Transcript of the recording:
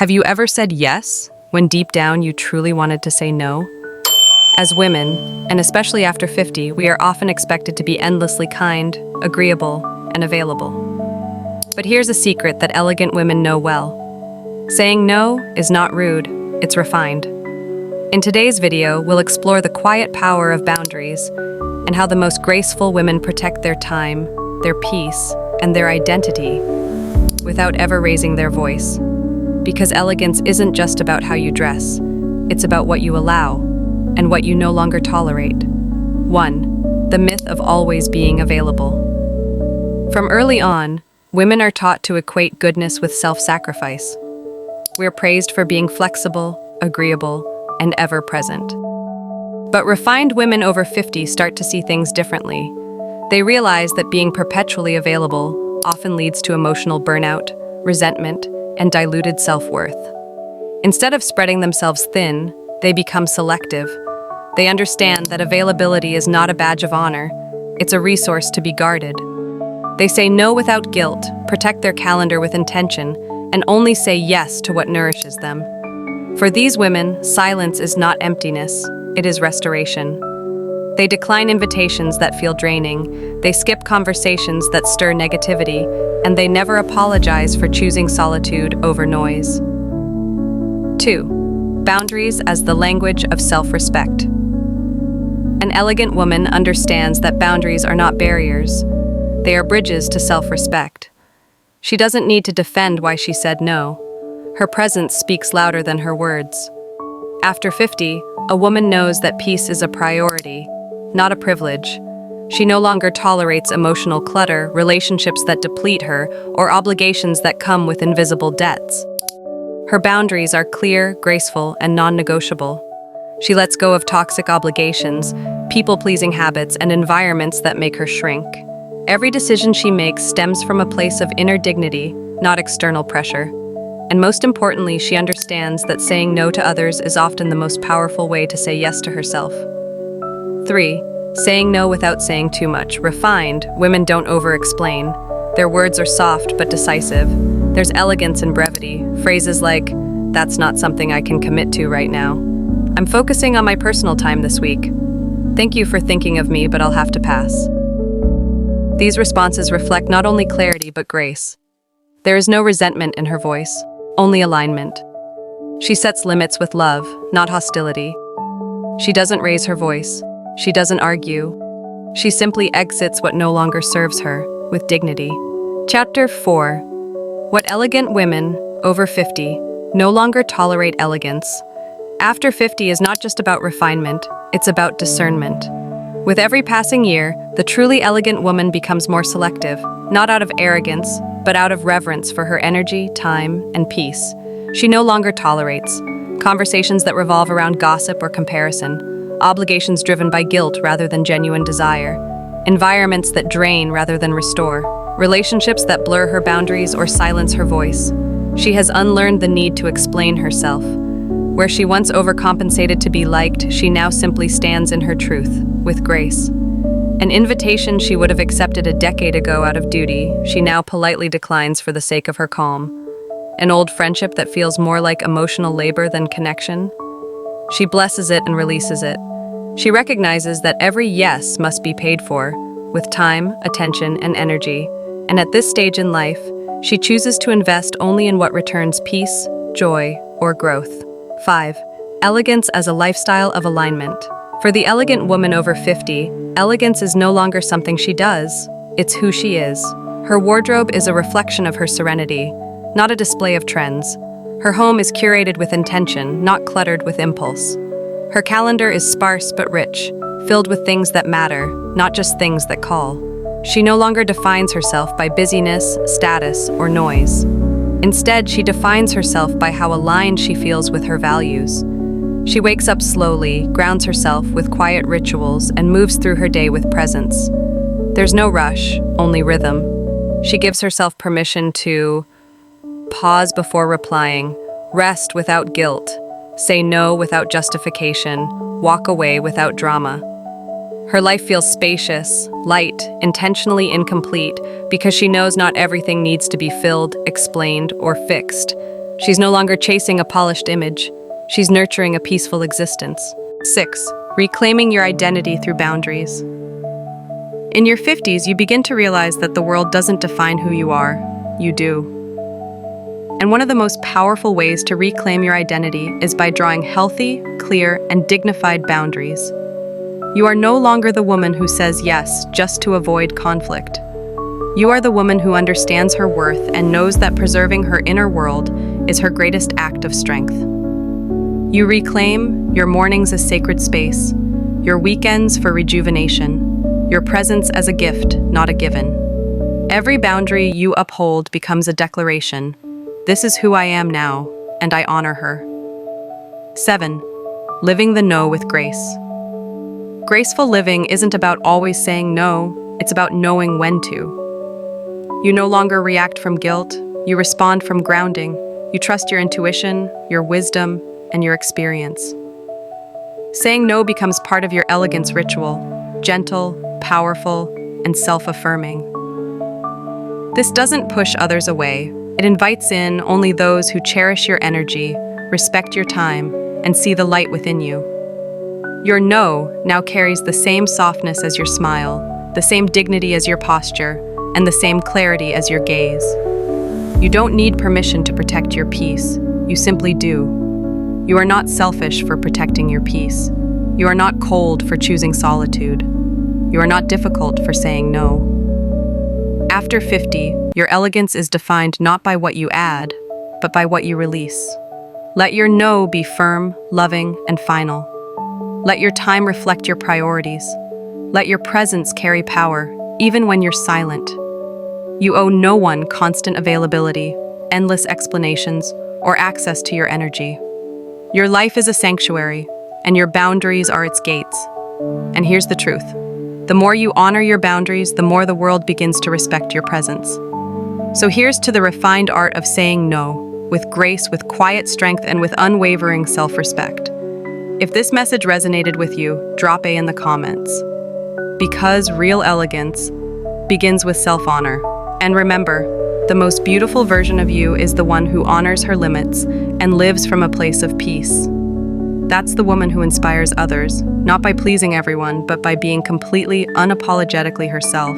Have you ever said yes when deep down you truly wanted to say no? As women, and especially after 50, we are often expected to be endlessly kind, agreeable, and available. But here's a secret that elegant women know well. Saying no is not rude, it's refined. In today's video, we'll explore the quiet power of boundaries and how the most graceful women protect their time, their peace, and their identity without ever raising their voice. Because elegance isn't just about how you dress, it's about what you allow and what you no longer tolerate. 1. The myth of always being available. From early on, women are taught to equate goodness with self-sacrifice. We're praised for being flexible, agreeable, and ever-present. But refined women over 50 start to see things differently. They realize that being perpetually available often leads to emotional burnout, resentment, and diluted self-worth. Instead of spreading themselves thin, they become selective. They understand that availability is not a badge of honor, it's a resource to be guarded. They say no without guilt, protect their calendar with intention, and only say yes to what nourishes them. For these women, silence is not emptiness, it is restoration. They decline invitations that feel draining, they skip conversations that stir negativity, and they never apologize for choosing solitude over noise. 2. Boundaries as the language of self-respect. An elegant woman understands that boundaries are not barriers, they are bridges to self-respect. She doesn't need to defend why she said no. Her presence speaks louder than her words. After 50, a woman knows that peace is a priority, not a privilege. She no longer tolerates emotional clutter, relationships that deplete her, or obligations that come with invisible debts. Her boundaries are clear, graceful, and non-negotiable. She lets go of toxic obligations, people-pleasing habits, and environments that make her shrink. Every decision she makes stems from a place of inner dignity, not external pressure. And most importantly, she understands that saying no to others is often the most powerful way to say yes to herself. 3. Saying no without saying too much. Refined, women don't over-explain. Their words are soft but decisive. There's elegance in brevity. Phrases like, "That's not something I can commit to right now. I'm focusing on my personal time this week. Thank you for thinking of me, but I'll have to pass." These responses reflect not only clarity but grace. There is no resentment in her voice, only alignment. She sets limits with love, not hostility. She doesn't raise her voice. She doesn't argue. She simply exits what no longer serves her, with dignity. Chapter 4. What elegant women, over 50, no longer tolerate elegance. After 50 is not just about refinement, it's about discernment. With every passing year, the truly elegant woman becomes more selective, not out of arrogance, but out of reverence for her energy, time, and peace. She no longer tolerates conversations that revolve around gossip or comparison, obligations driven by guilt rather than genuine desire, environments that drain rather than restore, relationships that blur her boundaries or silence her voice. She has unlearned the need to explain herself. Where she once overcompensated to be liked, she now simply stands in her truth, with grace. An invitation she would have accepted a decade ago out of duty, she now politely declines for the sake of her calm. An old friendship that feels more like emotional labor than connection. She blesses it and releases it. She recognizes that every yes must be paid for, with time, attention, and energy. And at this stage in life, she chooses to invest only in what returns peace, joy, or growth. 5. Elegance as a lifestyle of alignment. For the elegant woman over 50, elegance is no longer something she does, it's who she is. Her wardrobe is a reflection of her serenity, not a display of trends. Her home is curated with intention, not cluttered with impulse. Her calendar is sparse but rich, filled with things that matter, not just things that call. She no longer defines herself by busyness, status, or noise. Instead, she defines herself by how aligned she feels with her values. She wakes up slowly, grounds herself with quiet rituals, and moves through her day with presence. There's no rush, only rhythm. She gives herself permission to pause before replying, rest without guilt, say no without justification, walk away without drama. Her life feels spacious, light, intentionally incomplete, because she knows not everything needs to be filled, explained, or fixed. She's no longer chasing a polished image. She's nurturing a peaceful existence. 6. Reclaiming your identity through boundaries. In your 50s, you begin to realize that the world doesn't define who you are. You do. And one of the most powerful ways to reclaim your identity is by drawing healthy, clear, and dignified boundaries. You are no longer the woman who says yes just to avoid conflict. You are the woman who understands her worth and knows that preserving her inner world is her greatest act of strength. You reclaim your mornings as sacred space, your weekends for rejuvenation, your presence as a gift, not a given. Every boundary you uphold becomes a declaration. This is who I am now, and I honor her. 7. Living the no with grace. Graceful living isn't about always saying no, it's about knowing when to. You no longer react from guilt, you respond from grounding. You trust your intuition, your wisdom, and your experience. Saying no becomes part of your elegance ritual, gentle, powerful, and self-affirming. This doesn't push others away. It invites in only those who cherish your energy, respect your time, and see the light within you. Your no now carries the same softness as your smile, the same dignity as your posture, and the same clarity as your gaze. You don't need permission to protect your peace. You simply do. You are not selfish for protecting your peace. You are not cold for choosing solitude. You are not difficult for saying no. After 50, your elegance is defined not by what you add, but by what you release. Let your no be firm, loving, and final. Let your time reflect your priorities. Let your presence carry power, even when you're silent. You owe no one constant availability, endless explanations, or access to your energy. Your life is a sanctuary, and your boundaries are its gates. And here's the truth. The more you honor your boundaries, the more the world begins to respect your presence. So here's to the refined art of saying no, with grace, with quiet strength, and with unwavering self-respect. If this message resonated with you, drop A in the comments. Because real elegance begins with self-honor. And remember, the most beautiful version of you is the one who honors her limits and lives from a place of peace. That's the woman who inspires others, not by pleasing everyone, but by being completely, unapologetically herself.